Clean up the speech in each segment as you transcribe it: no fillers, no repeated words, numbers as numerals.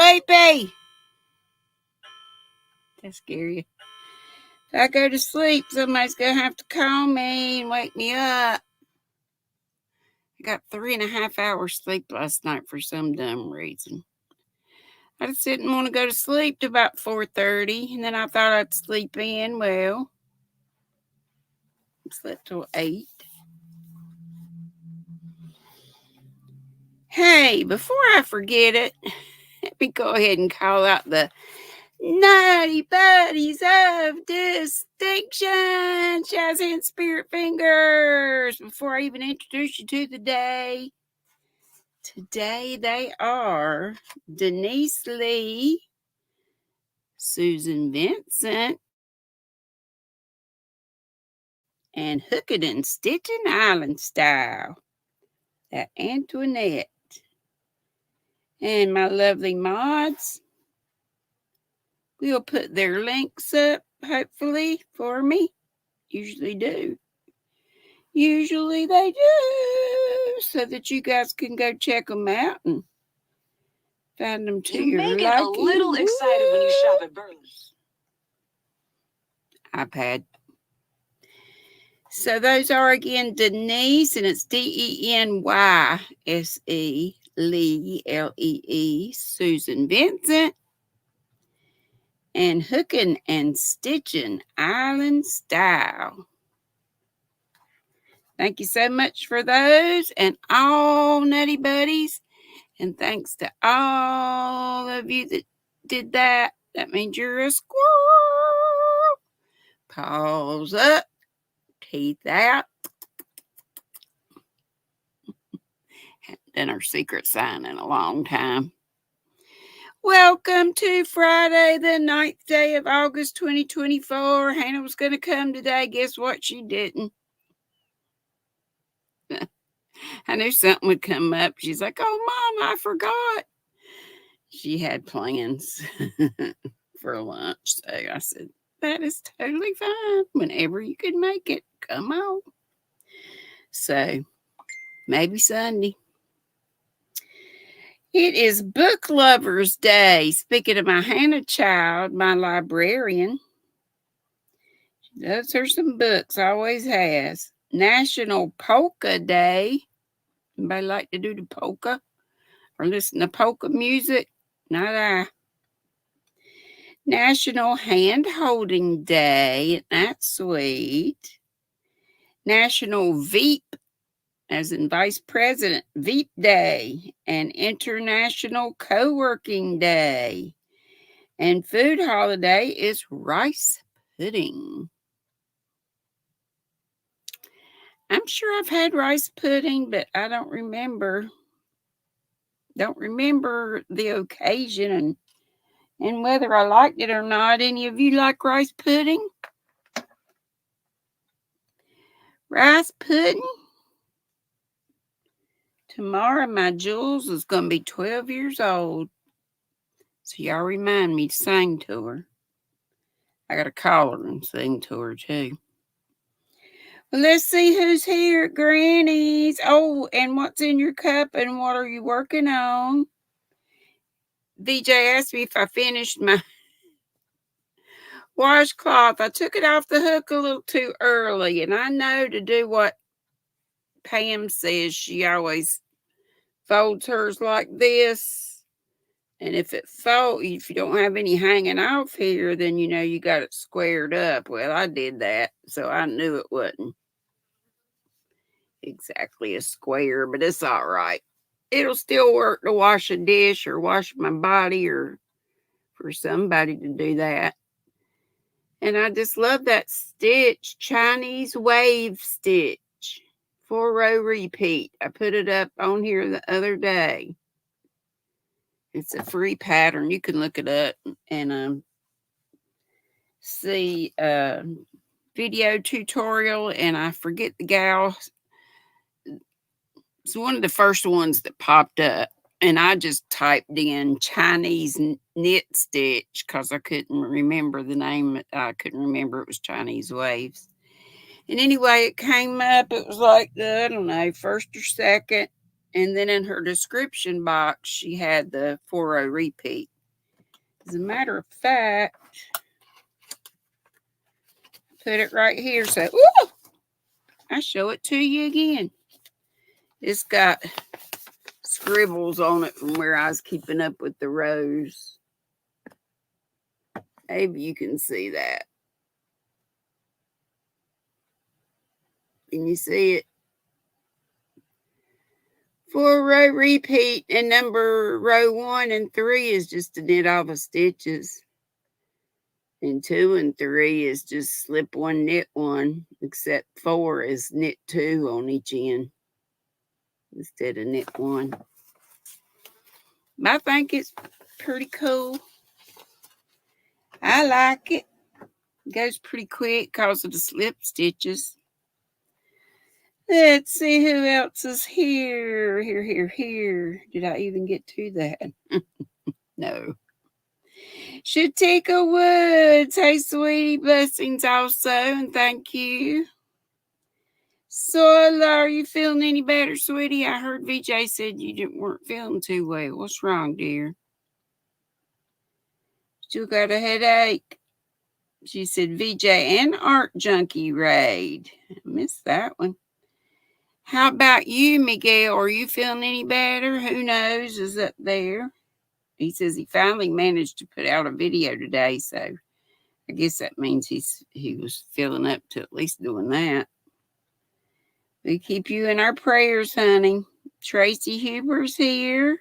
sleepy. That's scary. If I go to sleep, somebody's going to have to call me and wake me up. I got 3.5 hours sleep last night for some dumb reason. I just didn't want to go to sleep till about 4:30, and then I thought I'd sleep in. Well, I slept till 8. Hey, before I forget it, let me go ahead and call out the Naughty Buddies of Distinction, Shazzy and Spirit Fingers. Before I even introduce you to the day, today they are Denise Lee, Susan Vincent, and Hooking and Stitching Island Style, that Antoinette. And my lovely mods, we'll put their links up, hopefully, for me. Usually do. Usually they do. So that you guys can go check them out and find them to your liking. You may get a little excited when you shop at Burley's. iPad. So those are, again, Denise, and it's Denyse, Lee, Lee, Susan Vincent, and Hooking and Stitching Island Style. Thank you so much for those and all Nutty Buddies. And thanks to all of you that did that. That means you're a squirrel. Paws up, teeth out. Haven't done our secret sign in a long time. Welcome to Friday, the 9th day of August 2024. Hannah was going to come today. Guess what? She didn't. I knew something would come up. She's like, oh, Mom, I forgot. She had plans for lunch. So I said, that is totally fine. Whenever you can make it, come on. So maybe Sunday. It is Book Lovers Day. Speaking of my Hannah child, my librarian, she does her some books, always has. National Polka Day. Anybody like to do the polka or listen to polka music? Not I. National Hand Holding Day. That's sweet. National Veep, as in Vice President, Veep Day, and International Co-working Day. And food holiday is rice pudding. I'm sure I've had rice pudding, but I don't remember. Don't remember the occasion and whether I liked it or not. Any of you like rice pudding? Rice pudding? Tomorrow, my Jules is going to be 12 years old. So y'all remind me to sing to her. I got to call her and sing to her too. Well, let's see who's here at Granny's. Oh, and what's in your cup and what are you working on? VJ asked me if I finished my washcloth. I took it off the hook a little too early, and I know to do what Pam says. She always folds hers like this, and if you don't have any hanging off here, then you know you got it squared up. Well, I did that, so I knew it wasn't exactly a square, but it's all right. It'll still work to wash a dish or wash my body or for somebody to do that. And I just love that stitch, Chinese wave stitch, 4-row repeat. I put it up on here the other day. It's a free pattern. You can look it up and see a video tutorial. And I forget the gal. It's one of the first ones that popped up. And I just typed in Chinese knit stitch because I couldn't remember the name. I couldn't remember it was Chinese waves. And anyway, it came up. It was like the, I don't know, first or second. And then in her description box, she had the 4-row repeat. As a matter of fact, put it right here. So, ooh, I show it to you again. It's got scribbles on it from where I was keeping up with the rows. Maybe you can see that. Can you see it? 4-row repeat, and row 1 and 3 is just to knit all the stitches. And 2 and 3 is just slip 1, knit 1, except 4 is knit 2 on each end instead of knit 1. But I think it's pretty cool. I like it. It goes pretty quick because of the slip stitches. Let's see who else is here. Here. Did I even get to that? No. Shatika Woods. Hey, sweetie. Blessings also, and thank you. Sola, are you feeling any better, sweetie? I heard VJ said you weren't feeling too well. What's wrong, dear? Still got a headache. She said VJ and Art Junkie raid. I missed that one. How about you, Miguel? Are you feeling any better? Who knows is up there. He says he finally managed to put out a video today, so I guess that means he was feeling up to at least doing that. We keep you in our prayers, honey. Tracy Huber's here,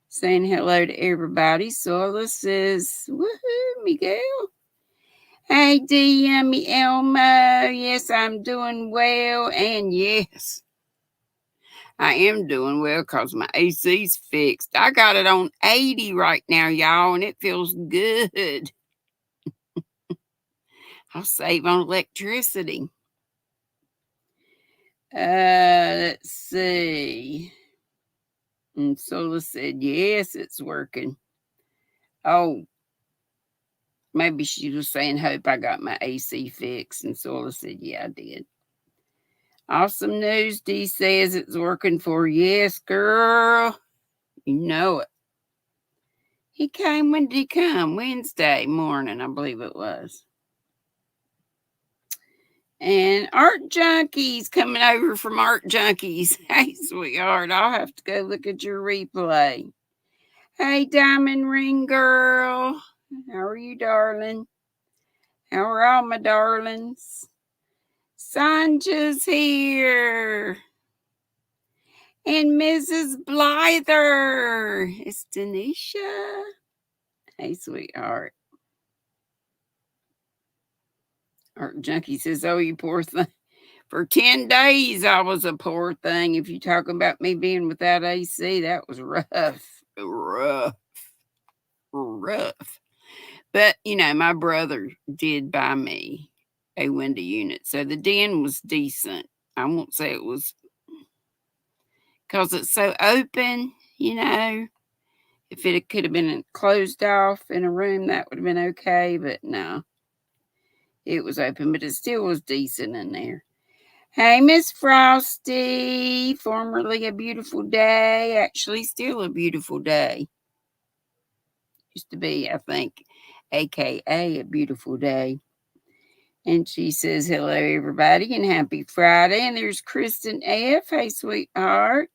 saying hello to everybody. Sola says, woohoo, Miguel. Hey, Dee, Yummy Elmo. Yes, I'm doing well. And yes, I am doing well because my AC's fixed. I got it on 80 right now, y'all, and it feels good. I'll save on electricity. Let's see. And Sola said, yes, it's working. Oh, maybe she was saying, hope I got my AC fixed. And Sola said, yeah, I did. Awesome news. Dee says it's working for you. Yes, girl. You know it. He came, when did he come? Wednesday morning, I believe it was. And Art Junkies coming over from Art Junkies. Hey, sweetheart, I'll have to go look at your replay. Hey, Diamond Ring Girl. How are you, darling? How are all my darlings? Sanja's here. And Mrs. Blyther. It's Denisha. Hey, sweetheart. Art Junkie says, oh, you poor thing. For 10 days, I was a poor thing. If you're talking about me being without AC, that was rough. But, my brother did buy me a window unit. So the den was decent. I won't say it was because it's so open, If it could have been closed off in a room, that would have been okay. But no, it was open, but it still was decent in there. Hey, Miss Frosty, formerly a beautiful day, actually still a beautiful day. Used to be, I think, AKA a beautiful day. And she says, hello, everybody, and happy Friday. And there's Kristen F. Hey, sweetheart.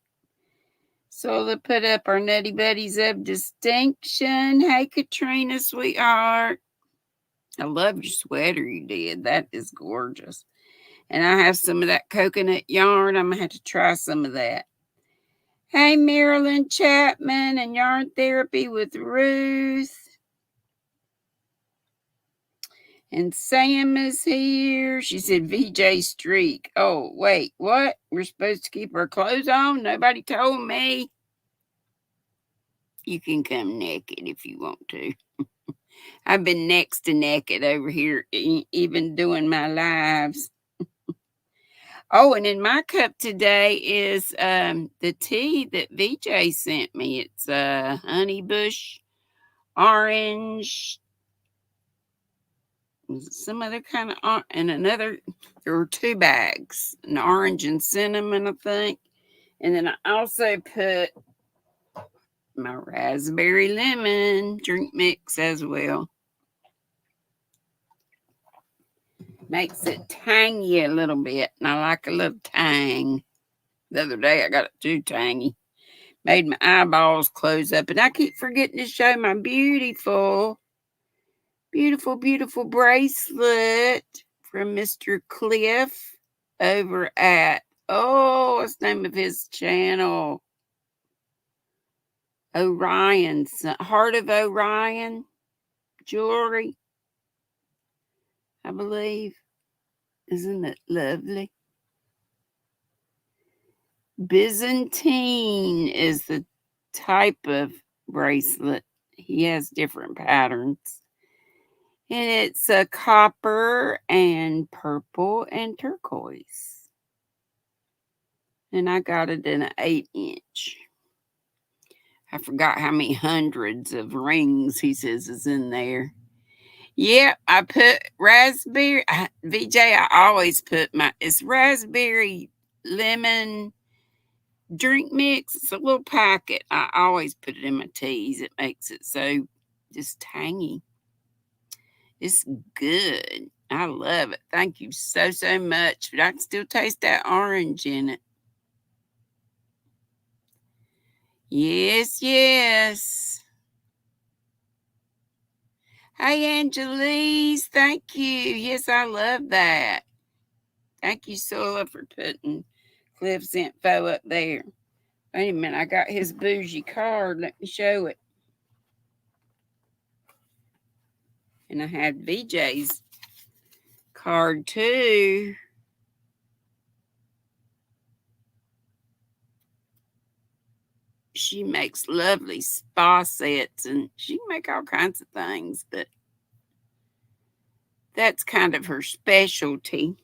Sola put up our Nutty Buddies of Distinction. Hey, Katrina, sweetheart. I love your sweater you did. That is gorgeous. And I have some of that coconut yarn. I'm going to have to try some of that. Hey, Marilyn Chapman and Yarn Therapy with Ruth. And Sam is here. She said VJ Streak. Oh, wait, what? We're supposed to keep our clothes on? Nobody told me. You can come naked if you want to. I've been next to naked over here, even doing my lives. Oh, and in my cup today is the tea that VJ sent me. It's honey bush, orange, some other kind of, and another, there were 2 bags, an orange and cinnamon, I think. And then I also put my raspberry lemon drink mix as well. Makes it tangy a little bit, and I like a little tang. The other day I got it too tangy. Made my eyeballs close up, and I keep forgetting to show my beautiful bracelet from Mr. Cliff over at, what's the name of his channel? Orion's Heart of Orion Jewelry, I believe. Isn't it lovely? Byzantine is the type of bracelet. He has different patterns. And it's a copper and purple and turquoise. And I got it in an 8-inch. I forgot how many hundreds of rings he says is in there. Yep, I put raspberry. VJ, I always put it's raspberry lemon drink mix. It's a little packet. I always put it in my teas. It makes it so just tangy. It's good. I love it. Thank you so much. But I can still taste that orange in it. Yes. Hey, Angelise. Thank you. Yes, I love that. Thank you, Sula, for putting Cliff's info up there. Wait a minute. I got his bougie card. Let me show it. And I had VJ's card too. She makes lovely spa sets, and she can make all kinds of things, but that's kind of her specialty.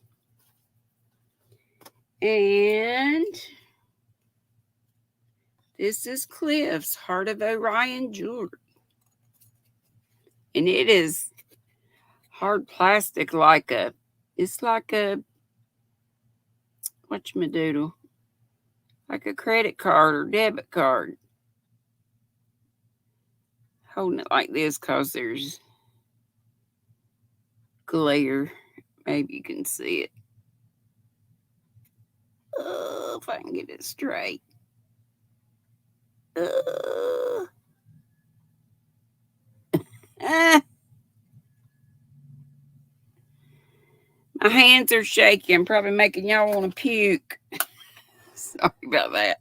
And this is Cliff's Heart of Orion Jewelry. And it is hard plastic, it's like a, whatchamadoodle, like a credit card or debit card. Holding it like this because there's glare. Maybe you can see it. If I can get it straight. My hands are shaky. I'm probably making y'all want to puke. Sorry about that.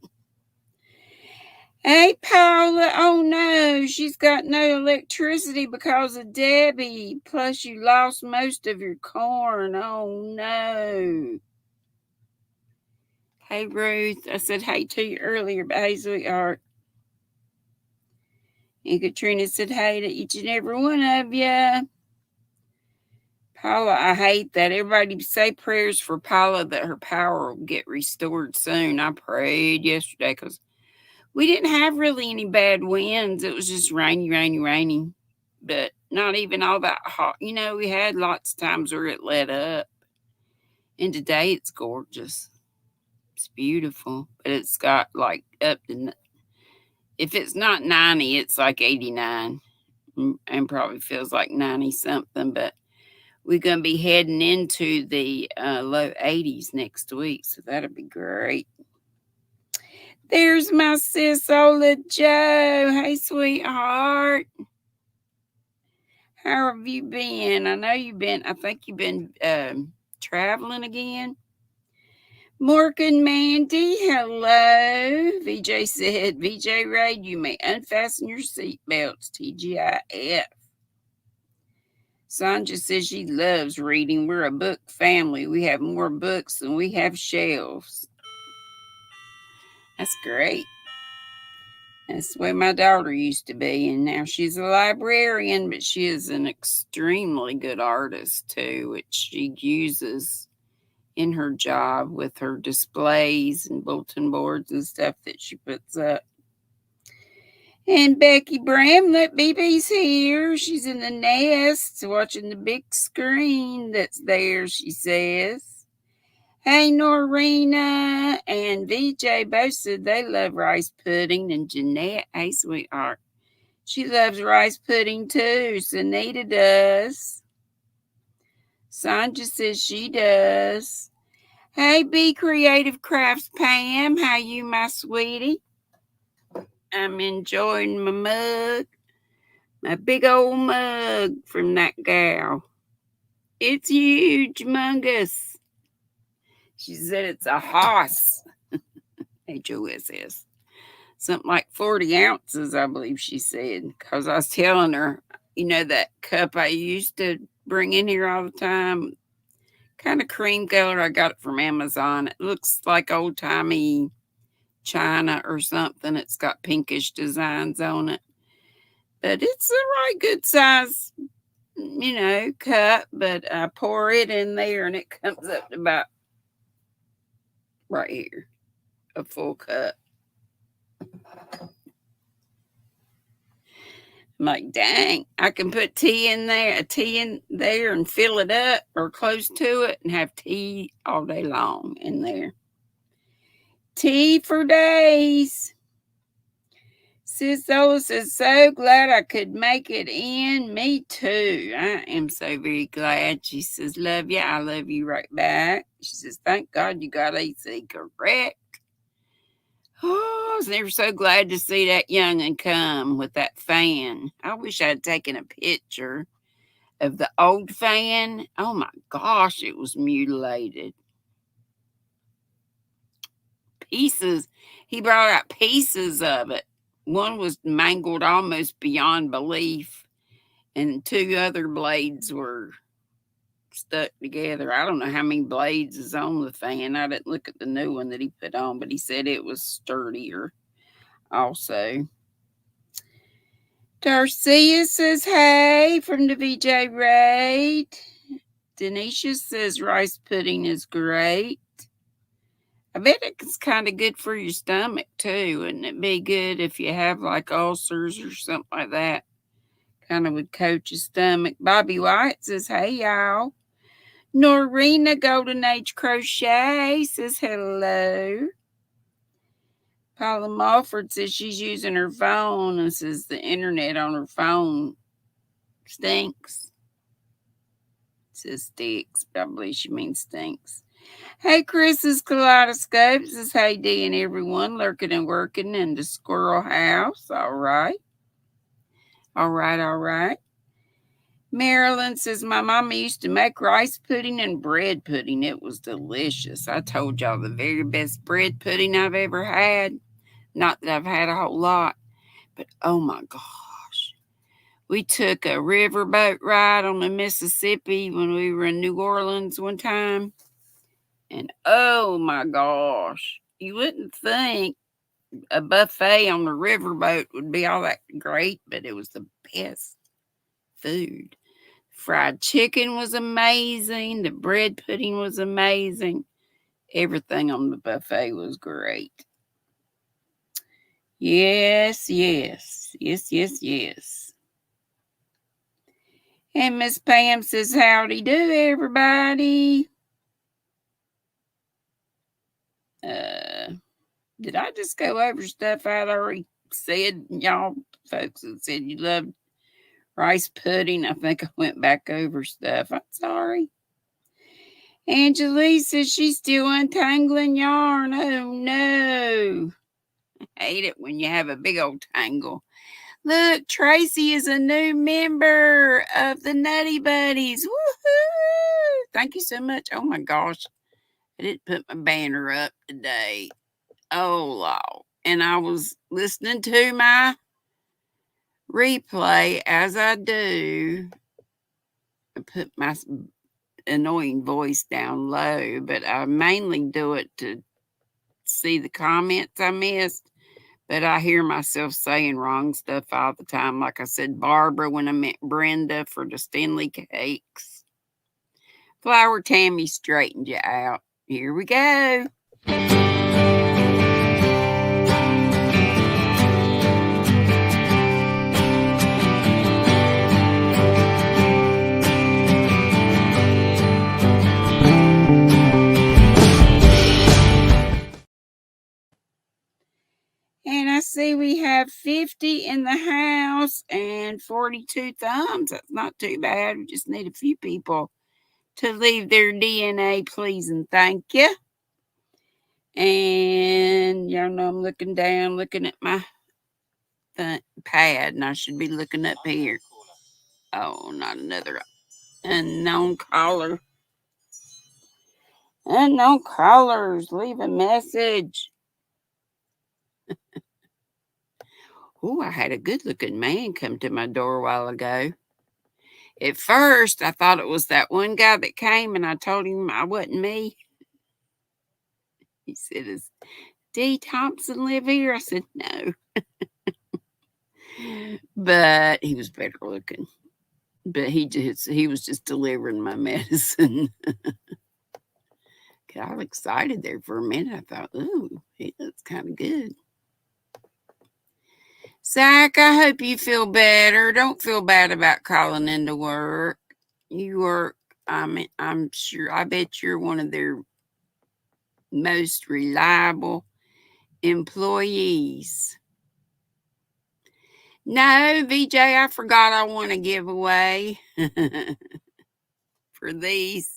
Hey, Paula. Oh, no. She's got no electricity because of Debbie. Plus, you lost most of your corn. Oh, no. Hey, Ruth. I said hey to you earlier, but hey, sweetheart. And Katrina said hey to each and every one of you. Paula, I hate that. Everybody say prayers for Paula that her power will get restored soon. I prayed yesterday because we didn't have really any bad winds. It was just rainy. But not even all that hot. You know, we had lots of times where it let up. And today it's gorgeous. It's beautiful. But it's got like up to, if it's not 90, it's like 89. And probably feels like 90 something. But we're going to be heading into the low 80s next week, so that'll be great. There's my sis, Ola Joe. Hey, sweetheart. How have you been? I think you've been traveling again. Morgan Mandy, hello. VJ said, VJ Ray, you may unfasten your seatbelts, TGIF. Sandra says she loves reading. We're a book family. We have more books than we have shelves. That's great. That's the way my daughter used to be. And now she's a librarian, but she is an extremely good artist too, which she uses in her job with her displays and bulletin boards and stuff that she puts up. And Becky Bramlett, BB's here. She's in the nest watching the big screen that's there, she says. Hey, Norina and VJ both said they love rice pudding. And Jeanette, hey, sweetheart, she loves rice pudding too. Sunita does. Sandra says she does. Hey, Be Creative Crafts Pam, how you, my sweetie? I'm enjoying my mug, my big old mug from that gal. It's huge, humongous. She said it's a hoss. HOSS. Something like 40 ounces, I believe she said. Because I was telling her, that cup I used to bring in here all the time, kind of cream color. I got it from Amazon. It looks like old timey china or something. It's got pinkish designs on it. But it's a right good size, cup. But I pour it in there and it comes up to about right here, a full cup. I'm like, dang, I can put tea in there and fill it up or close to it and have tea all day long in there. Tea for days. Sis Zola says, so glad I could make it in. Me too. I am so very glad. She says, love you. I love you right back. She says, thank God you got AC correct. Oh, I was never so glad to see that young'un come with that fan. I wish I'd taken a picture of the old fan. Oh my gosh, it was mutilated. Pieces. He brought out pieces of it. One was mangled almost beyond belief, and two other blades were stuck together. I don't know how many blades is on the fan. I didn't look at the new one that he put on, but he said it was sturdier also. Darcia says, hey, from the VJ Raid. Denisha says, rice pudding is great. I bet it's kind of good for your stomach, too. Wouldn't it be good if you have, like, ulcers or something like that? Kind of would coat your stomach. Bobby White says, hey, y'all. Norina Golden Age Crochet says, hello. Paula Mulford says she's using her phone and says the internet on her phone stinks. It says sticks, but I believe she means stinks. Hey, Chris's Kaleidoscope says, hey, Dee and everyone lurking and working in the squirrel house. All right. All right. Marilyn says, my mama used to make rice pudding and bread pudding. It was delicious. I told y'all the very best bread pudding I've ever had. Not that I've had a whole lot, but oh my gosh. We took a riverboat ride on the Mississippi when we were in New Orleans one time. And oh my gosh, you wouldn't think a buffet on the riverboat would be all that great, but it was the best food. Fried chicken was amazing. The bread pudding was amazing. Everything on the buffet was great. Yes. And Miss Pam says, howdy do, everybody. Did I just go over stuff I'd already said? Y'all folks that said you loved rice pudding. I think I went back over stuff. I'm sorry. Angelique says she's still untangling yarn. Oh no. I hate it when you have a big old tangle. Look, Tracy is a new member of the Nutty Buddies. Woohoo! Thank you so much. Oh my gosh. I didn't put my banner up today. Oh, Lord. And I was listening to my replay as I do. I put my annoying voice down low, but I mainly do it to see the comments I missed. But I hear myself saying wrong stuff all the time. Like I said, Barbara when I meant Brenda for the Stanley cakes. Flower Tammy straightened you out. Here we go. see, we have 50 in the house and 42 thumbs. That's not too bad. We just need a few people to leave their DNA, please and thank you. And y'all know I'm looking down, looking at my pad, and I should be looking up here. Oh, not another unknown caller. Unknown callers, leave a message. Oh, I had a good-looking man come to my door a while ago. At first, I thought it was that one guy that came, and I told him I wasn't me. He said, "Does Dee Thompson live here?" I said, "No." But he was better looking. But he was just delivering my medicine. Got all excited there for a minute. I thought, ooh, he looks kind of good. Zach, I hope you feel better. Don't feel bad about calling into work. You work, I'm sure, I bet you're one of their most reliable employees. No, VJ, I forgot I want to give away for these.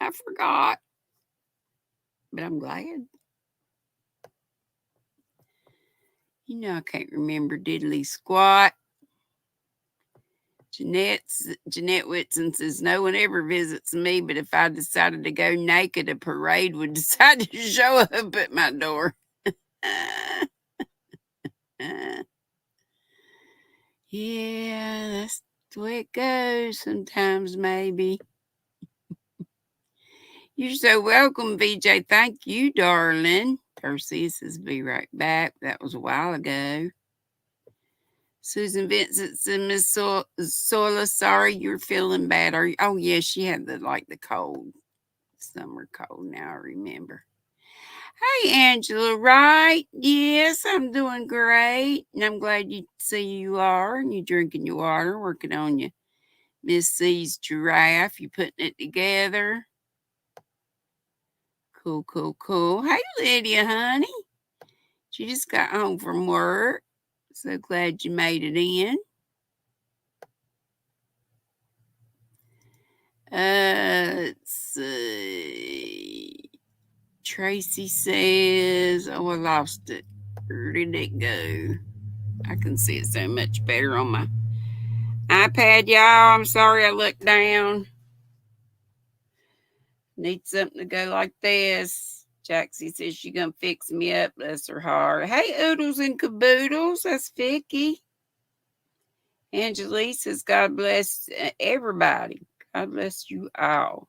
I forgot, but I'm glad. You know I can't remember diddly squat. Jeanette Whitson says, no one ever visits me, but if I decided to go naked, a parade would decide to show up at my door. Yeah, that's the way it goes sometimes, maybe. You're so welcome, VJ. Thank you, darling. Percy says, be right back. That was a while ago. Susan Vincent said, Miss Sola, sorry you're feeling bad. Are you? Oh, yeah, she had the cold, summer cold. Now I remember. Hey, Angela, right? Yes, I'm doing great. And I'm glad you are. And you're drinking your water, working on you. Miss C's giraffe. You putting it together. Cool, cool, cool. Hey, Lydia, honey. She just got home from work. So glad you made it in. Let's see. Tracy says, oh, I lost it. Where did it go? I can see it so much better on my iPad, y'all. I'm sorry I looked down. Need something to go like this. Jaxie says she's going to fix me up. Bless her heart. Hey, oodles and caboodles. That's Vicky. Angelique says, God bless everybody. God bless you all.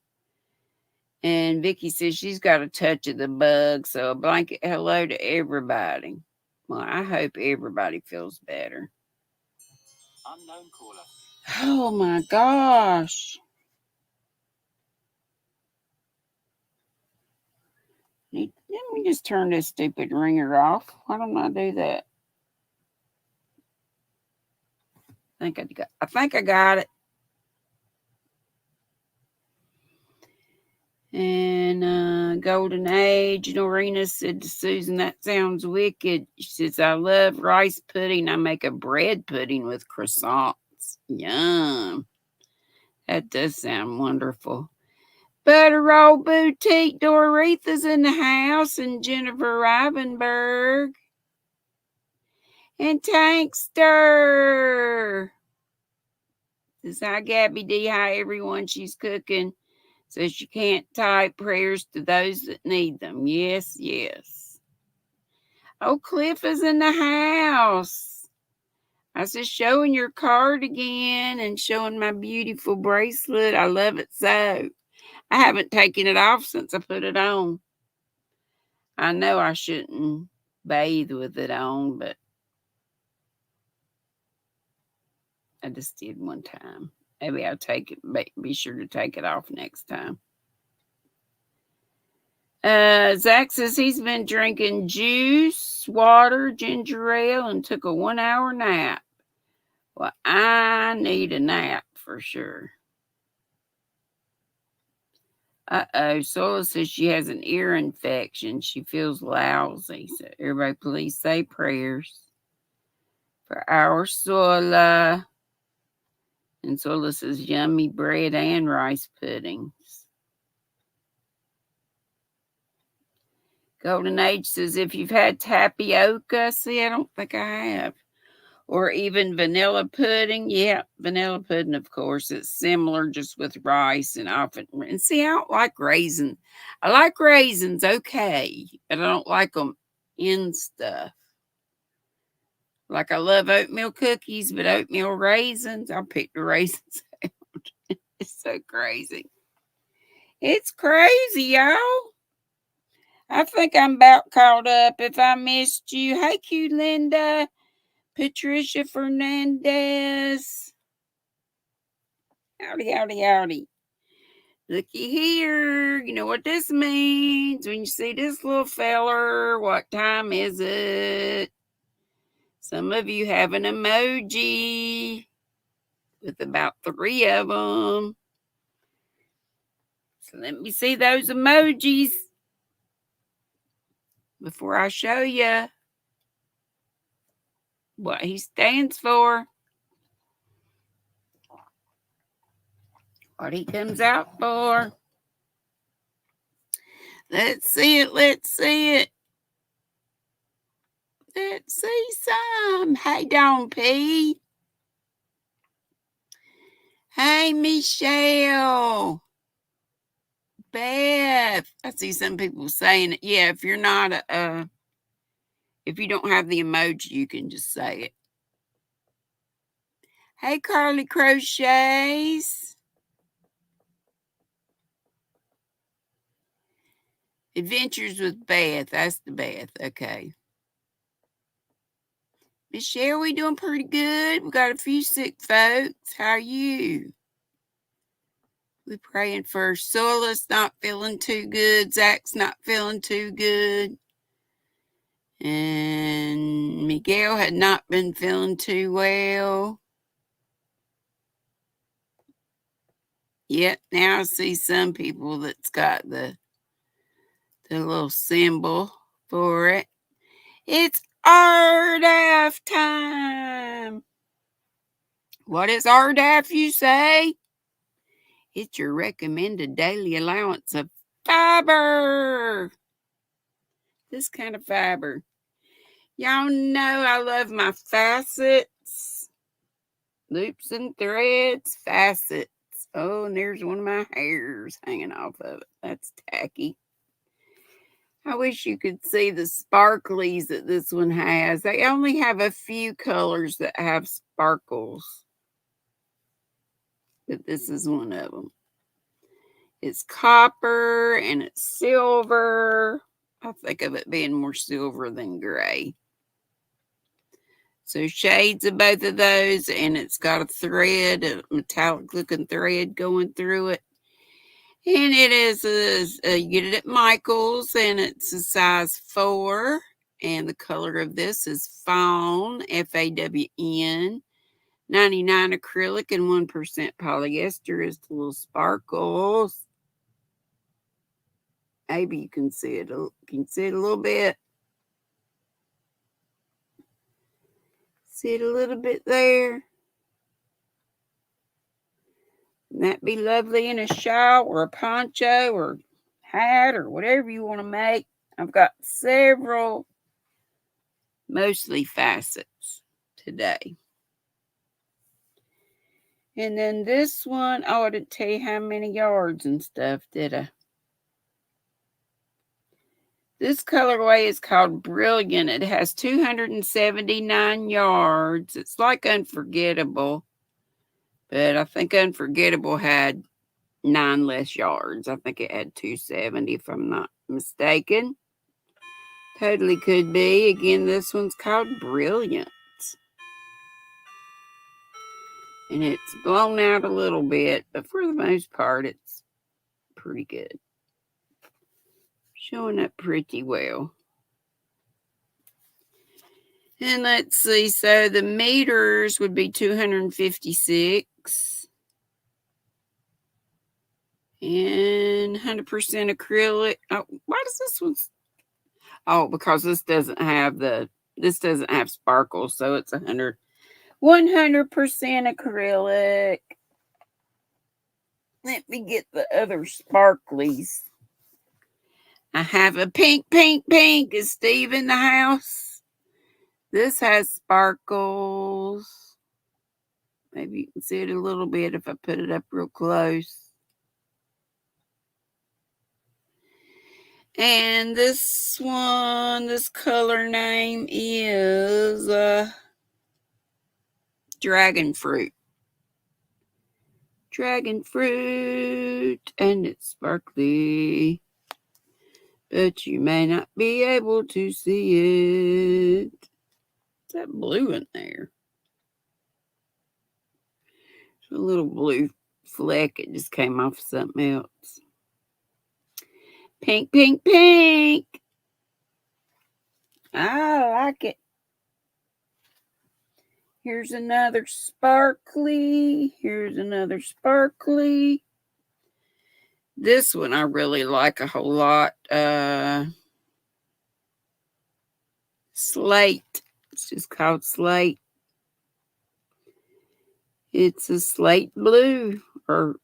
And Vicky says she's got a touch of the bug. So a blanket hello to everybody. Well, I hope everybody feels better. Unknown caller. Oh my gosh. Let me just turn this stupid ringer off. Why don't I do that? I think I got it. And Golden Age, Norena said to Susan, that sounds wicked. She says, I love rice pudding. I make a bread pudding with croissants. Yum. That does sound wonderful. Butter Roll Boutique, Doretha's in the house, and Jennifer Rivenberg. And Tankster. Says, hi, Gabby D. Hi, everyone. She's cooking. Says you can't type prayers to those that need them. Yes, yes. Oh, Cliff is in the house. I was just showing your card again and showing my beautiful bracelet. I love it so. I haven't taken it off since I put it on. I know I shouldn't bathe with it on, but I just did one time. Maybe I'll take it, be sure to take it off next time. Zach says he's been drinking juice, water, ginger ale, and took a 1 hour nap. Well, I need a nap for sure. Sola says she has an ear infection. She feels lousy. So everybody please say prayers for our Sola. And Sola says yummy bread and rice puddings. Golden Age says if you've had tapioca, see, I don't think I have. Or even vanilla pudding. Yeah, vanilla pudding, of course. It's similar just with rice and often. And see, I don't like raisins. I like raisins, okay, but I don't like them in stuff. Like I love oatmeal cookies, but oatmeal raisins, I'll pick the raisins out. It's so crazy. It's crazy, y'all. I think I'm about caught up. If I missed you, hey, cute Linda. Patricia Fernandez. Howdy, howdy, howdy. Looky here. You know what this means when you see this little feller. What time is it? Some of you have an emoji with about 3 of them. So let me see those emojis before I show you what he stands for. What he comes out for. Let's see it. Let's see it. Let's see some. Hey, Don P. Hey, Michelle. Beth. I see some people saying it. Yeah, if you're not if you don't have the emoji, you can just say it. Hey, Carly Crochets. Adventures with Beth. That's the Beth. Okay. Michelle, we doing pretty good. We got a few sick folks. How are you? We praying for Sola's not feeling too good. Zach's not feeling too good. And Miguel had not been feeling too well. Yet now I see some people that's got the little symbol for it. It's RDAF time. What is RDAF, you say? It's your recommended daily allowance of fiber. This kind of fiber. Y'all know I love my facets. Loops and threads, facets. Oh, and there's one of my hairs hanging off of it. That's tacky. I wish you could see the sparklies that this one has. They only have a few colors that have sparkles. But this is one of them. It's copper and it's silver. I think of it being more silver than gray. So shades of both of those, and it's got a thread, a metallic looking thread going through it. And it is you get it at Michael's, and it's a size 4. And the color of this is fawn, FAWN. 99 acrylic and 1% polyester is the little sparkles. Maybe you can see it. You can see it a little bit. See it a little bit there. Wouldn't that be lovely in a shawl or a poncho or hat or whatever you want to make? I've got several, mostly facets today. And then this one, oh, I didn't tell you how many yards and stuff, did I? This colorway is called Brilliant. It has 279 yards. It's like Unforgettable, but I think Unforgettable had 9 less yards. I think it had 270 if I'm not mistaken. Totally could be. Again, this one's called Brilliant. And it's blown out a little bit, but for the most part, it's pretty good. Showing up pretty well. And let's see, so the meters would be 256. And 100% acrylic. Oh, why does this one? Oh, because this doesn't have sparkles, so it's 100% acrylic. Let me get the other sparklies. I have a pink. Is Steve in the house? This has sparkles. Maybe you can see it a little bit if I put it up real close. And this one, this color name is dragon fruit. Dragon fruit, and it's sparkly, but you may not be able to see it. What's that blue in there? It's a little blue fleck. It just came off something else. Pink. I like it. Here's another sparkly. This one I really like a whole lot. Slate. It's just called Slate. It's a slate blue, or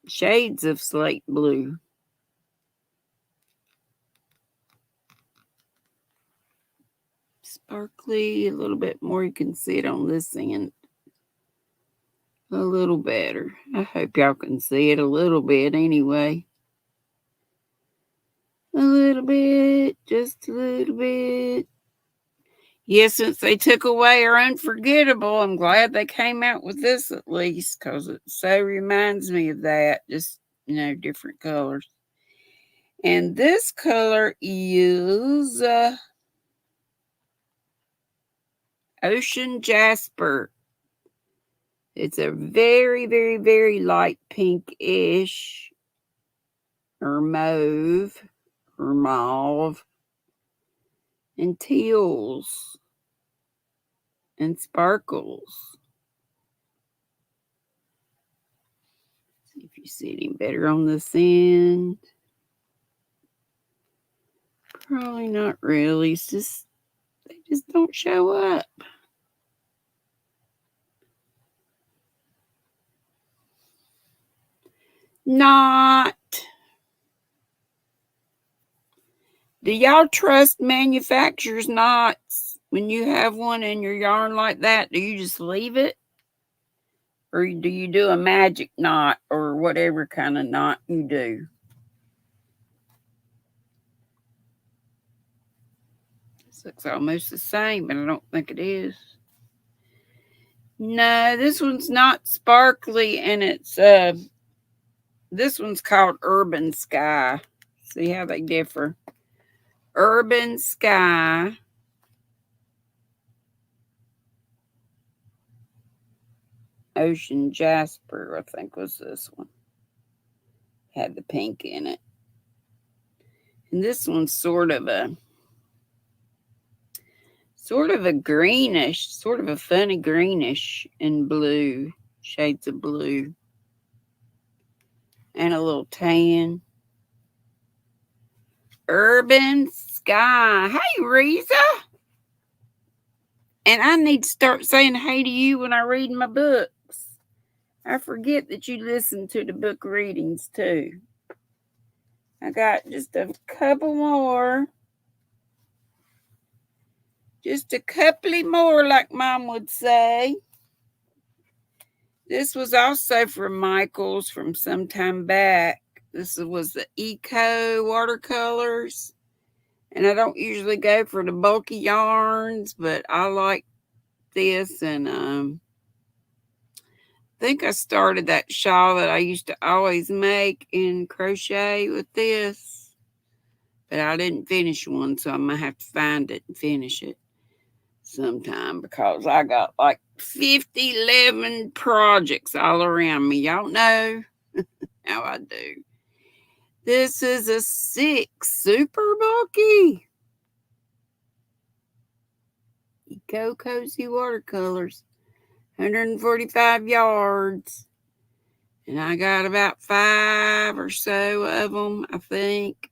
shades of slate blue. Sparkly, a little bit more. You can see it on this end a little better. I hope y'all can see it a little bit anyway. A little bit, just a little bit. Yes, since they took away our Unforgettable, I'm glad they came out with this at least, because it so reminds me of that. Just, different colors. And this color is Ocean Jasper. It's a very light pinkish or mauve or mauve and teals and sparkles. See if you see any better on this end. Probably not really. It's just, they just don't show up. Not. Do y'all trust manufacturers' knots? When you have one in your yarn like that, do you just leave it? Or do you do a magic knot or whatever kind of knot you do? This looks almost the same, but I don't think it is. No, this one's not sparkly, and it's this one's called Urban Sky. See how they differ. Urban Sky. Ocean Jasper, I think was this one. Had the pink in it. And this one's sort of a greenish, sort of a funny greenish and blue, shades of blue. And a little tan. Urban Sky. Hey, Reza. And I need to start saying hey to you when I read my books. I forget that you listen to the book readings too. I got just a couple more. Just a couple more, like Mom would say. This was also from Michael's from some time back. This was the Eco watercolors. And I don't usually go for the bulky yarns, but I like this. And I think I started that shawl that I used to always make in crochet with this. But I didn't finish one, so I'm going to have to find it and finish it sometime, because I got like 11 projects all around me. Y'all know how I do. This is a 6 super bulky Eco Cozy watercolors, 145 yards. And I got about 5 or so of them, I think.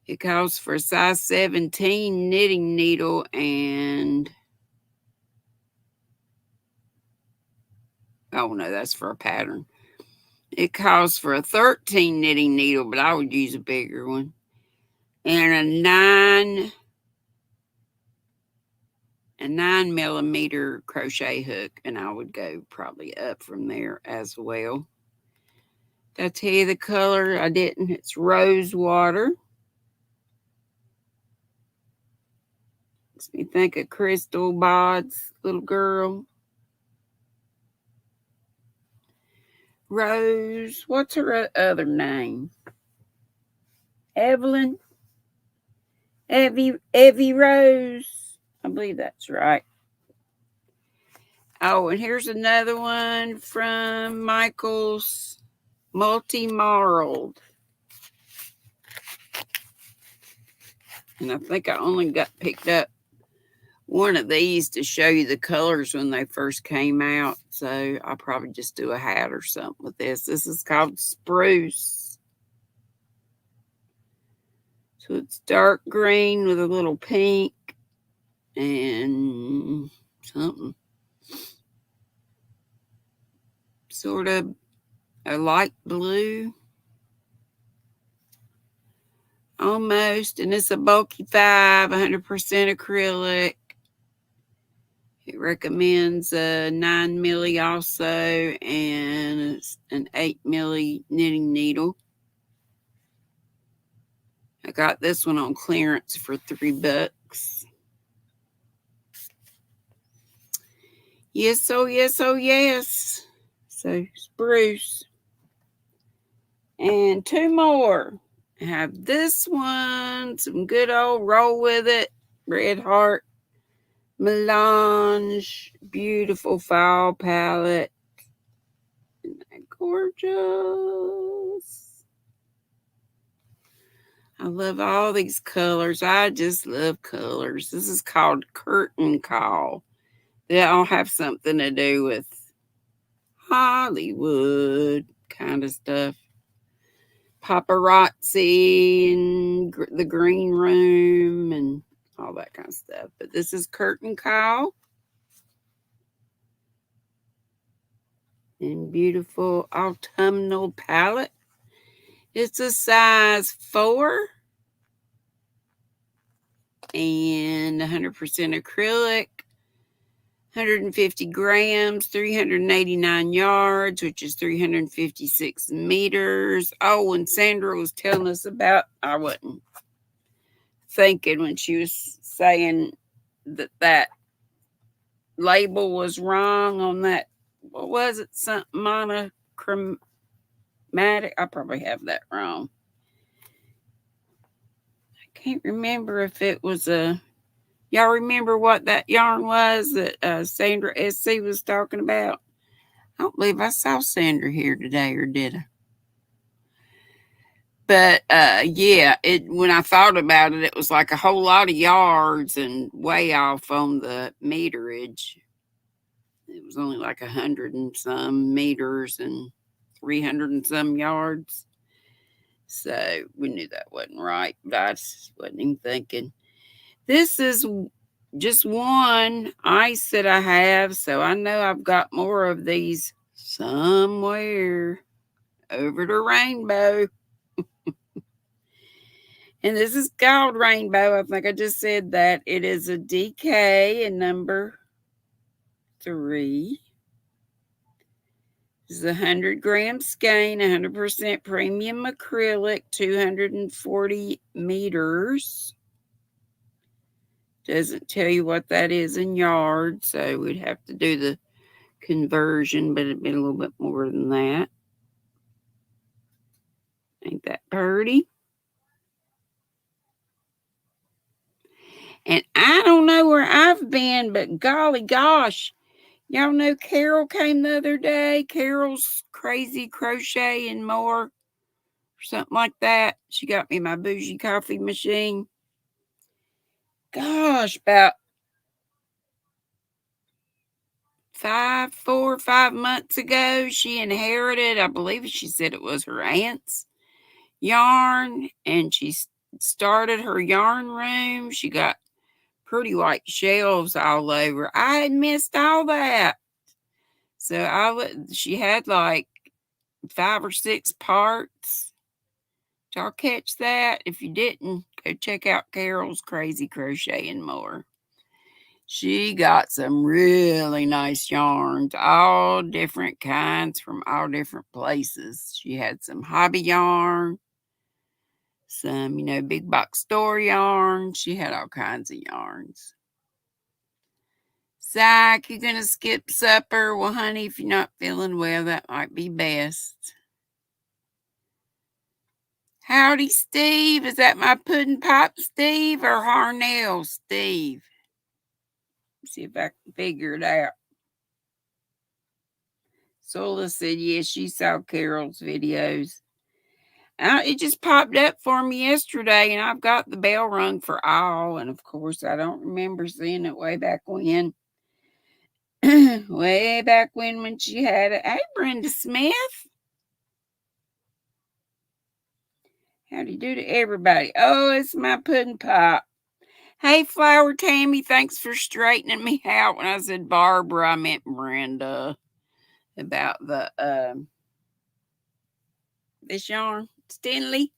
It calls for a size 17 knitting needle and, oh no, that's for a pattern. It calls for a 13 knitting needle, but I would use a bigger one. And a 9mm crochet hook, and I would go probably up from there as well. Did I tell you the color? I didn't. It's rose water. Makes me think of Crystal Bod's little girl. Rose. What's her other name? Evelyn? Evie Rose. I believe that's right. Oh, and here's another one from Michael's Multi-Marled. And I think I only got picked up one of these to show you the colors when they first came out. So I'll probably just do a hat or something with this. This is called Spruce. So it's dark green with a little pink and something. Sort of a light blue. Almost. And it's a bulky 5, 100% acrylic. It recommends a 9mm also and an 8mm knitting needle. I got this one on clearance for $3. Yes, oh yes, oh yes. So Spruce. And 2 more. I have this one, some good old Roll With It, Red Heart Melange, beautiful fall palette. Isn't that gorgeous? I love all these colors. I just love colors. This is called Curtain Call. They all have something to do with Hollywood kind of stuff. Paparazzi and the green room and all that kind of stuff. But this is Curtain Call. And beautiful autumnal palette. It's a size 4 and 100% acrylic, 150 grams, 389 yards, which is 356 meters. Oh, and Sandra was telling us about, I wasn't thinking when she was saying that label was wrong on that. What was it? Something monochromatic. I probably have that wrong. I can't remember if it was a. Y'all remember what that yarn was that Sandra SC was talking about? I don't believe I saw Sandra here today, or did I? But yeah, when I thought about it, it was like a whole lot of yards and way off on the meterage. It was only like 100 and some meters and 300 and some yards. So we knew that wasn't right, but I just wasn't even thinking. This is just one ice that I have, so I know I've got more of these somewhere over the rainbow. And this is called Rainbow. I think I just said that. It is a DK and number 3. This is 100 gram skein, 100% premium acrylic, 240 meters. Doesn't tell you what that is in yards, so we'd have to do the conversion, but it'd be a little bit more than that. Ain't that pretty? And I don't know where I've been, but golly gosh, y'all know Carol came the other day. Carol's Crazy Crochet and More, or something like that. She got me my bougie coffee machine. Gosh, about 4 or 5 months ago, she inherited, I believe she said it was her aunt's yarn, and she started her yarn room. She got pretty white shelves all over. I had missed all that. So she had like 5 or 6 parts. Did y'all catch that? If you didn't, go check out Carol's Crazy Crochet and More. She got some really nice yarns, all different kinds from all different places. She had some hobby yarn, some, big box store yarn. She had all kinds of yarns. Zach, you gonna skip supper? Well, honey, if you're not feeling well, that might be best. Howdy, Steve. Is that my pudding pop Steve or Harnell Steve? See if I can figure it out. Sola said, yes, she saw Carol's videos. It just popped up for me yesterday, and I've got the bell rung for all. And of course, I don't remember seeing it way back when. Way back when she had it. Hey, Brenda Smith. How do you do to everybody? Oh, it's my pudding pop. Hey, Flower Tammy, thanks for straightening me out. When I said Barbara, I meant Brenda. About this yarn. Stanley.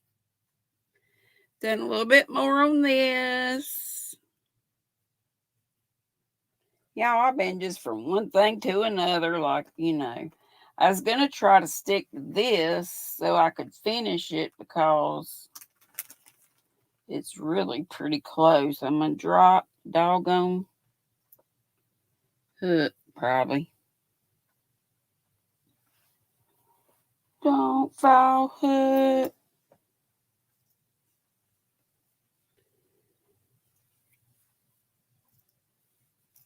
Done a little bit more on this. Y'all, I've been just from one thing to another, like, I was going to try to stick to this so I could finish it because it's really pretty close. I'm going to drop doggone hook, probably. Don't fall hook.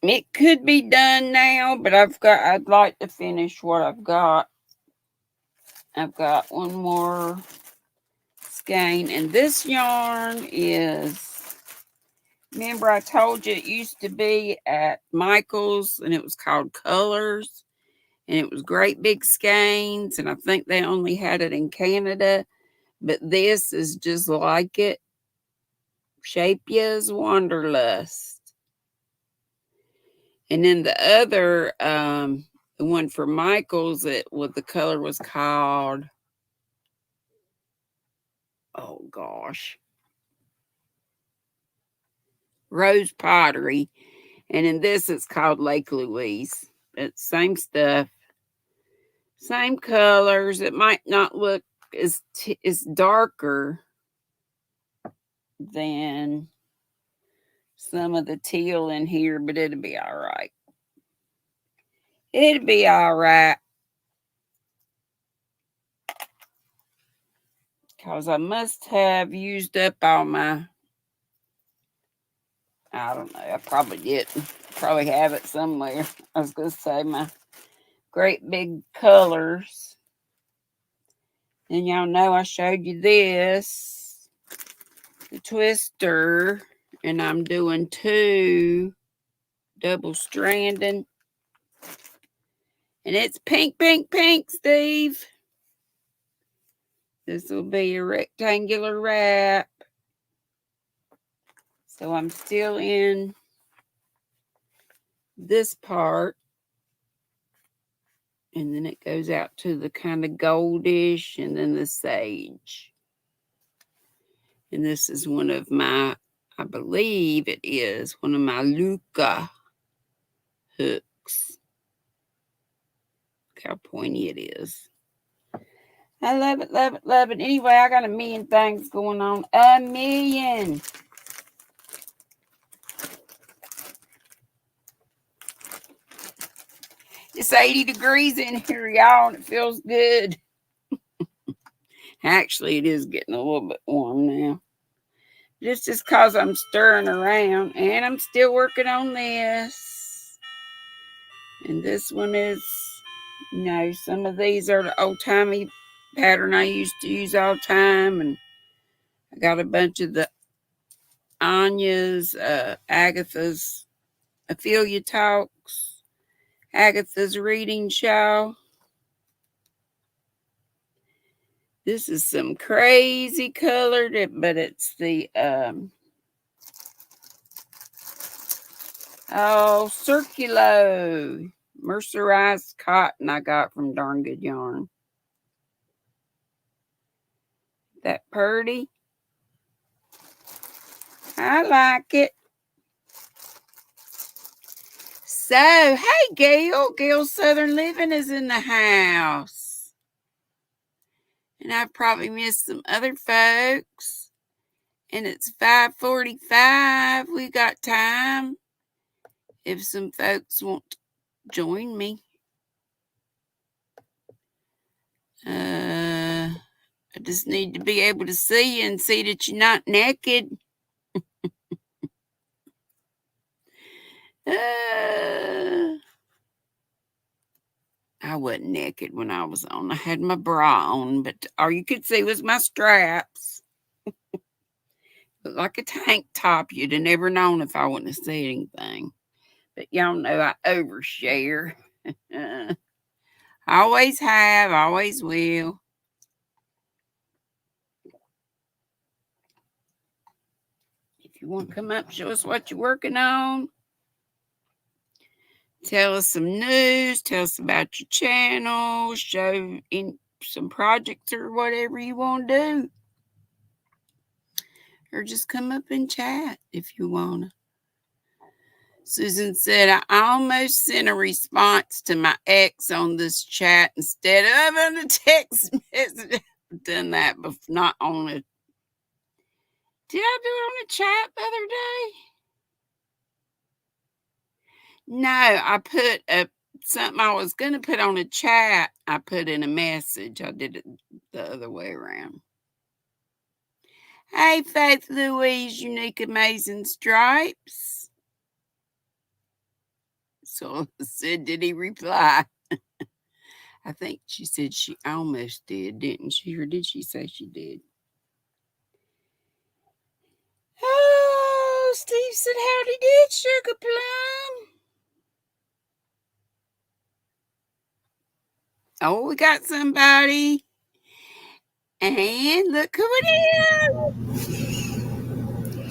It could be done now, but I'd like to finish what I've got. I've got one more skein, and this yarn is, remember I told you it used to be at Michael's, and it was called Colors, and it was great big skeins, and I think they only had it in Canada, but this is just like it. Shape Ya's Wanderlust. And then the other, the one for Michael's, the color was called, oh gosh, Rose Pottery. And in this, it's called Lake Louise. It's same stuff, same colors. It might not look as darker than some of the teal in here, but it'll be all right. It'll be all right. Because I must have used up all my, I don't know, I probably didn't. Probably have it somewhere. I was going to say my great big colors. And y'all know I showed you this, the twister, and I'm doing 2 double stranding. And it's pink, pink, pink, Steve. This will be a rectangular wrap. So I'm still in this part. And then it goes out to the kind of goldish and then the sage. And this is one of my, I believe it is one of my Luca hooks. Look how pointy it is. I love it, love it, love it. Anyway, I got a million things going on. A million. It's 80 degrees in here, y'all, and it feels good. Actually, it is getting a little bit warm now. Just because I'm stirring around, and I'm still working on this. And this one is, some of these are the old-timey pattern I used to use all the time. And I got a bunch of the Anya's, Agatha's Ophelia Talks. Agatha's reading show. This is some crazy colored, but it's the Circulo mercerized cotton I got from Darn Good Yarn. That pretty? I like it. So, hey, Gail. Gail Southern Living is in the house. And I've probably missed some other folks. And it's 5:45. We got time. If some folks want to join me. I just need to be able to see you and see that you're not naked. I wasn't naked when I was on. I had my bra on, but all you could see was my straps. Looked like a tank top. You'd have never known if I wouldn't have said anything. But y'all know I overshare. Always have, always will. If you want to come up, show us what you're working on. Tell us some news. Tell us about your channel. Show in some projects or whatever you want to do. Or just come up and chat if you want to. Susan said, I almost sent a response to my ex on this chat instead of on a text message. I've done that before, not on a... Did I do it on a chat the other day? No, I put something I was going to put on a chat. I put in a message. I did it the other way around. Hey, Faith Louise, Unique Amazing Stripes. So I said, did he reply? I think she said she almost did, didn't she? Or did she say she did? Oh, Steve said, howdy did, Sugar Plum. Oh, we got somebody. And look who it is.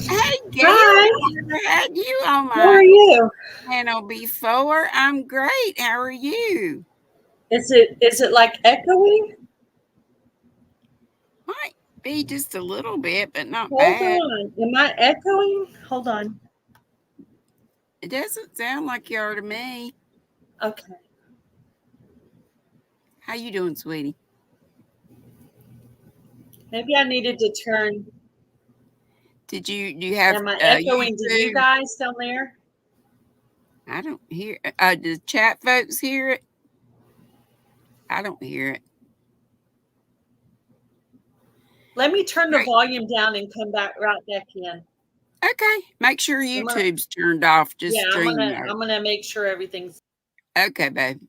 Hey, Gail. Hi. I never had you on How are my you? channel before. I'm great. How are you? Is it like echoing? Might be just a little bit, but not Hold bad. on. Am I echoing? Hold on. It doesn't sound like you are to me. Okay. How you doing, sweetie? Maybe I needed to turn. Do you have Am I echoing to you YouTube? guys down there? I don't hear. The chat folks hear it. I don't hear it. Let me turn the Right. volume down and come back right back in. Okay. Make sure YouTube's turned off. Just Yeah, StreamYard. I'm gonna make sure everything's Okay, babe.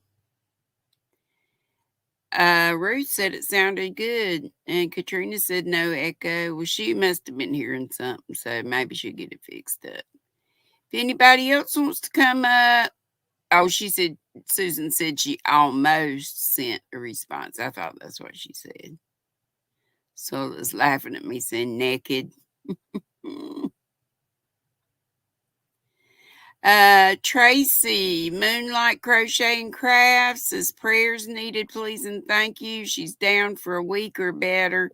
Ruth said it sounded good, and Katrina said no echo. Well, she must have been hearing something, so maybe she'll get it fixed up. If anybody else wants to come up, oh, she said Susan said she almost sent a response. I thought that's what she said. So it was laughing at me saying naked. Tracy, Moonlight Crochet and Crafts says prayers needed, please and thank you. She's down for a week or better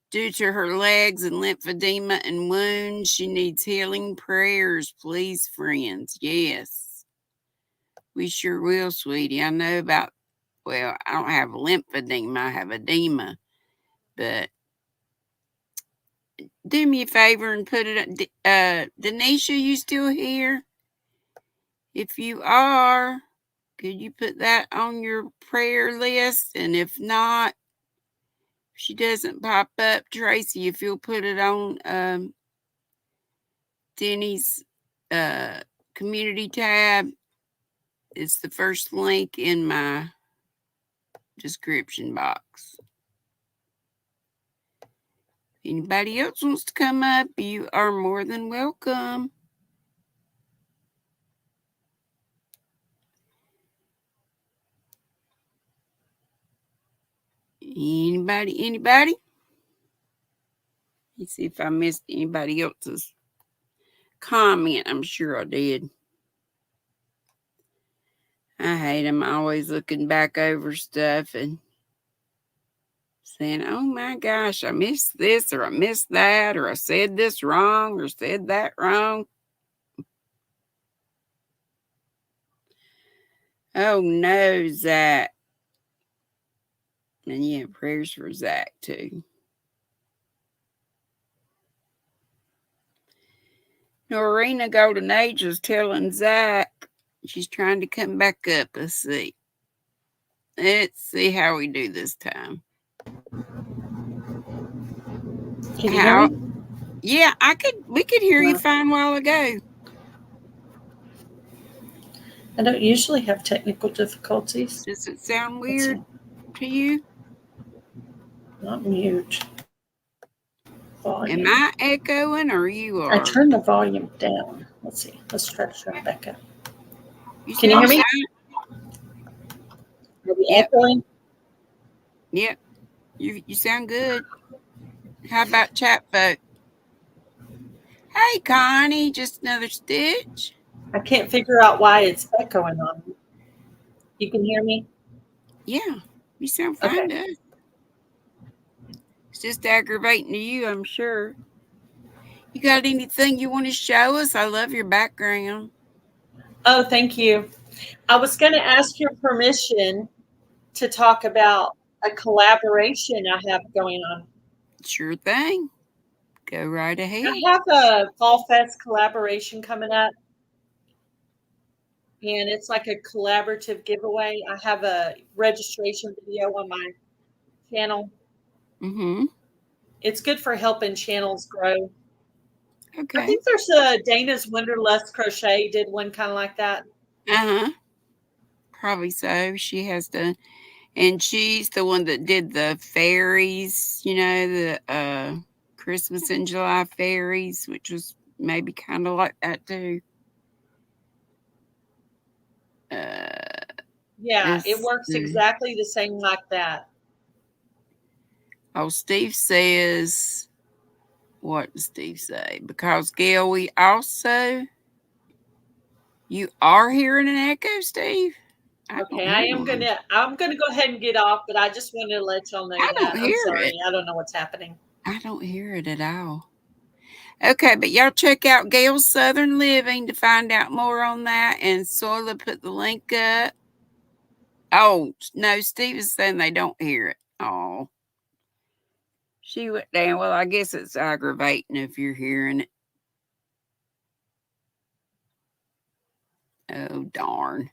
due to her legs and lymphedema and wounds. She needs healing prayers, please, friends. Yes, we sure will, sweetie. I know about, well, I don't have lymphedema, I have edema, but do me a favor and put it, Denisha, you still here? If you are, could you put that on your prayer list? And if not, if she doesn't pop up, Tracy, if you'll put it on Deni's community tab, it's the first link in my description box. If anybody else wants to come up, you are more than welcome. Anybody? Let's see if I missed anybody else's comment. I'm sure I did. I hate them always looking back over stuff and saying, oh my gosh, I missed this or I missed that or I said this wrong or said that wrong. Oh no, Zach. And yeah, prayers for Zach too. Norena Golden Age is telling Zach she's trying to come back up. Let's see. Let's see how we do this time. Can you hear me? Yeah, we could hear you fine a while ago. I don't usually have technical difficulties. Does it sound weird to you? Not mute. Volume. Am I echoing or you are? I turned the volume down. Let's see. Let's try to turn it back up. Can you hear me? Are we echoing? Yep. You sound good. How about chat folk? Hey, Connie, just another stitch. I can't figure out why it's echoing on me. You can hear me? Yeah, you sound fine to us. It's just aggravating to you, I'm sure. You got anything you want to show us? I love your background. Oh, thank you. I was going to ask your permission to talk about a collaboration I have going on. Sure thing. Go right ahead. I have a Fall Fest collaboration coming up. And it's like a collaborative giveaway. I have a registration video on my channel. Mm-hmm. It's good for helping channels grow. Okay. I think there's a Dana's Wonderlust Crochet did one kind of like that. Uh-huh. Probably so. She has done. And she's the one that did the fairies, the Christmas in July fairies, which was maybe kind of like that too. Yeah, it works exactly the same like that. Oh, Steve says, what does Steve say? Because Gail, you are hearing an echo, Steve? Okay, I'm gonna go ahead and get off, but I just wanted to let y'all know that. I'm sorry, I don't know what's happening. I don't hear it at all. Okay, but y'all check out Gail's Southern Living to find out more on that. And Soila put the link up. Oh, no, Steve is saying they don't hear it. Oh. She went down. Well, I guess it's aggravating if you're hearing it. Oh, darn.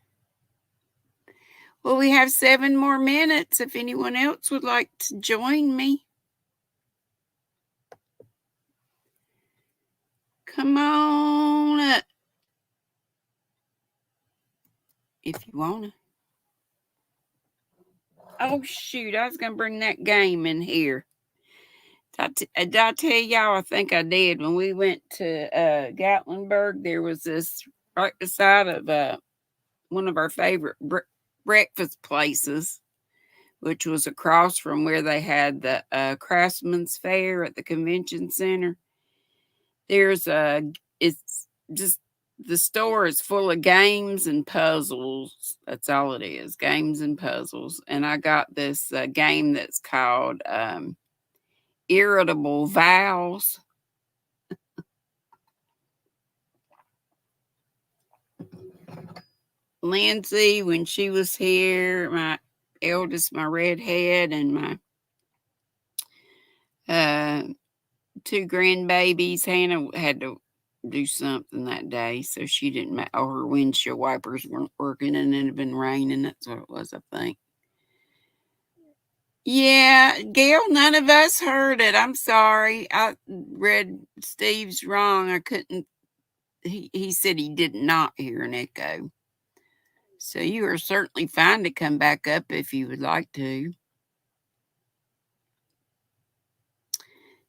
Well, we have 7 more minutes if anyone else would like to join me. Come on up. If you want to. Oh, shoot. I was going to bring that game in here. Did I tell y'all? I think I did. When we went to Gatlinburg, there was this right beside of one of our favorite breakfast places, which was across from where they had the Craftsman's Fair at the convention center. It's just, the store is full of games and puzzles. That's all it is, games and puzzles. And I got this game that's called Irritable Vows. Lindsay, when she was here, my eldest, my redhead, and my 2 grandbabies, Hannah had to do something that day, so she didn't, or her windshield wipers weren't working and it had been raining. That's what it was, I think. Yeah, Gail, none of us heard it. I'm sorry. I read Steve's wrong. I couldn't. He said he did not hear an echo. So you are certainly fine to come back up if you would like to.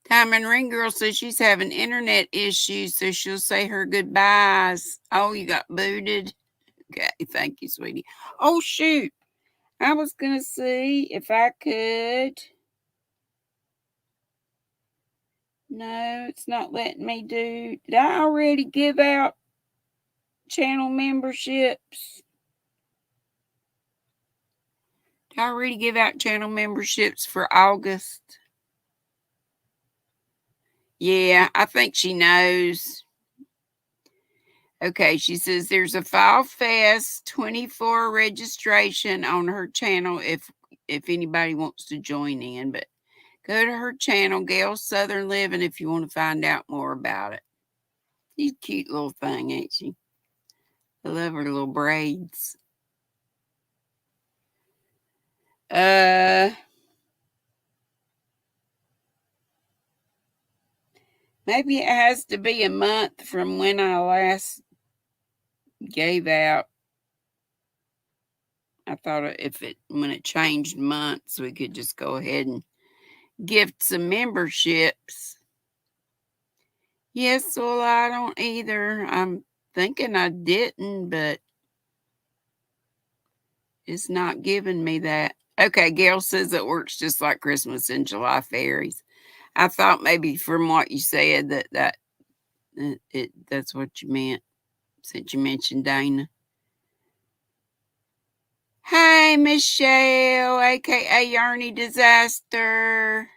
Diamond Ring Girl says she's having internet issues, so she'll say her goodbyes. Oh, you got booted? Okay, thank you, sweetie. Oh, shoot. I was going to see if I could. No, it's not letting me do. Did I already give out channel memberships? Did I already give out channel memberships for August? Yeah, I think she knows. Okay, she says there's a Fall Fest 24 registration on her channel if anybody wants to join in, but go to her channel, Gail's Southern Living, if you want to find out more about it. She's a cute little thing, ain't she? I love her little braids. Maybe it has to be a month from when I last gave out. I thought when it changed months, we could just go ahead and gift some memberships. Yes, well, I don't either. I'm thinking I didn't, but it's not giving me that. Okay, Gail says it works just like Christmas and July fairies. I thought maybe from what you said that's what you meant since you mentioned Dana. Hey, Michelle, aka Yarny Disaster.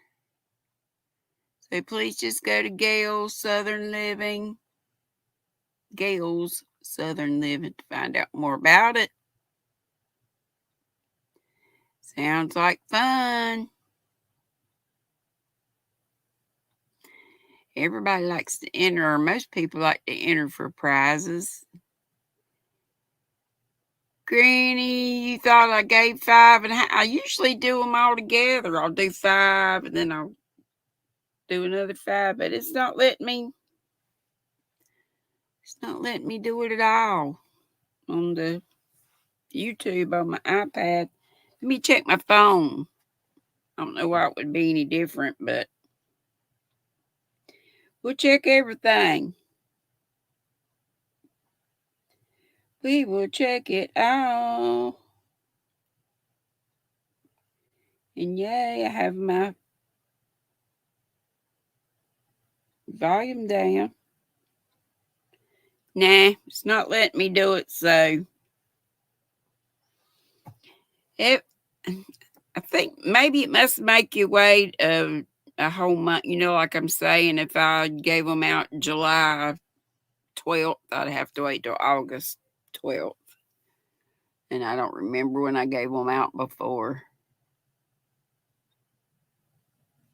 So please just go to Gail's Southern Living to find out more about it. Sounds like fun. Everybody likes to enter, or most people like to enter for prizes. Granny, you thought I gave 5 and I usually do them all together. I'll do 5 and then I'll do another 5, but it's not letting me do it at all on the YouTube on my iPad. Let me check my phone. I don't know why it would be any different, but we'll check everything. We will check it out. And yay, I have my volume down. Nah, it's not letting me do it, so I think maybe it must make you wait a whole month. Like I'm saying, if I gave them out July 12th, I'd have to wait till August 12th. And I don't remember when I gave them out before.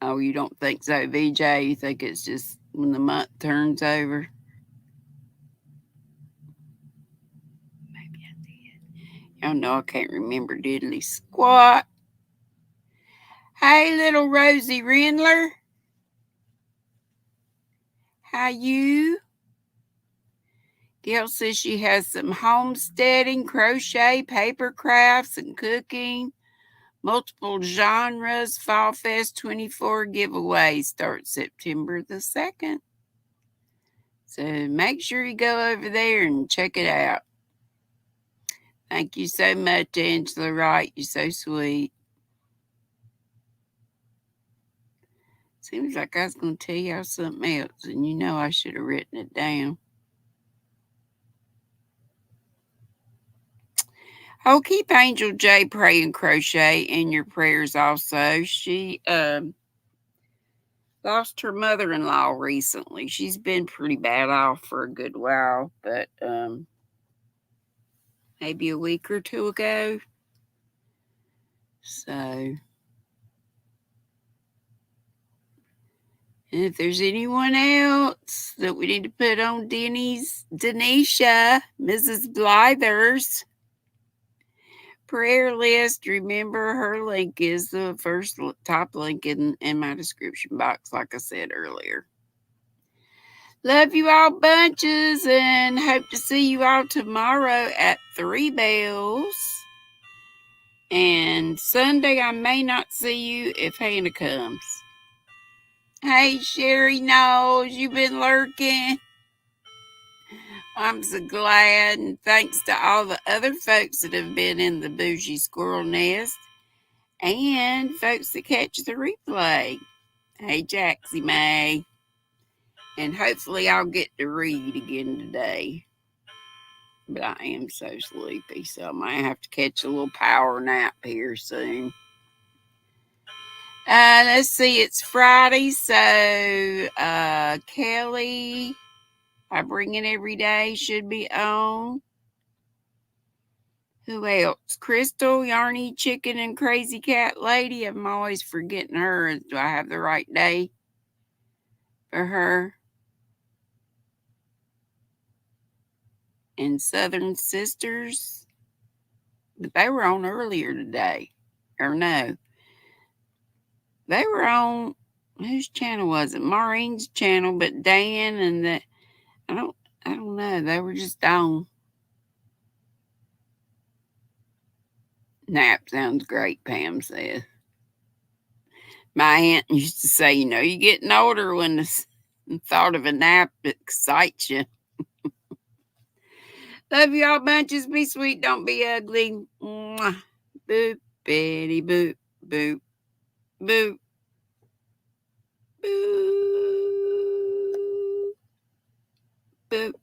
Oh, you don't think so, VJ? You think it's just when the month turns over? Maybe I did. Y'all know I can't remember diddly squat. Hey, little Rosie Rindler. How you? Gail says she has some homesteading, crochet, paper crafts, and cooking. Multiple genres. Fall Fest 24 giveaway starts September the 2nd. So make sure you go over there and check it out. Thank you so much, Angela Wright. You're so sweet. Seems like I was going to tell y'all something else, and I should have written it down. Oh, keep Angel J Pray and Crochet in your prayers also. She lost her mother-in-law recently. She's been pretty bad off for a good while, but maybe a week or 2 ago. So, and if there's anyone else that we need to put on Denisha, Mrs. Blyther's prayer list, remember her link is the first top link in my description box, like I said earlier. Love you all bunches and hope to see you all tomorrow at 3 Bells. And Sunday I may not see you if Hannah comes. Hey, Sherry knows you've been lurking. I'm so glad, and thanks to all the other folks that have been in the Bougie Squirrel Nest and folks that catch the replay. Hey, Jaxie May. And hopefully I'll get to read again today. But I am so sleepy, so I might have to catch a little power nap here soon. Let's see, it's Friday, so Kelly, I Bring It Every Day, should be on. Who else? Crystal, Yarny Chicken, and Crazy Cat Lady. I'm always forgetting her. Do I have the right day for her? And Southern Sisters. But they were on earlier today. Or no. They were on, whose channel was it? Maureen's channel, but Dan and the I don't know. They were just on. Nap sounds great, Pam says. My aunt used to say, you're getting older when the thought of a nap excites you. Love you all bunches. Be sweet. Don't be ugly. Mwah. Boop, bitty, boop, boop, boop, boop, boop.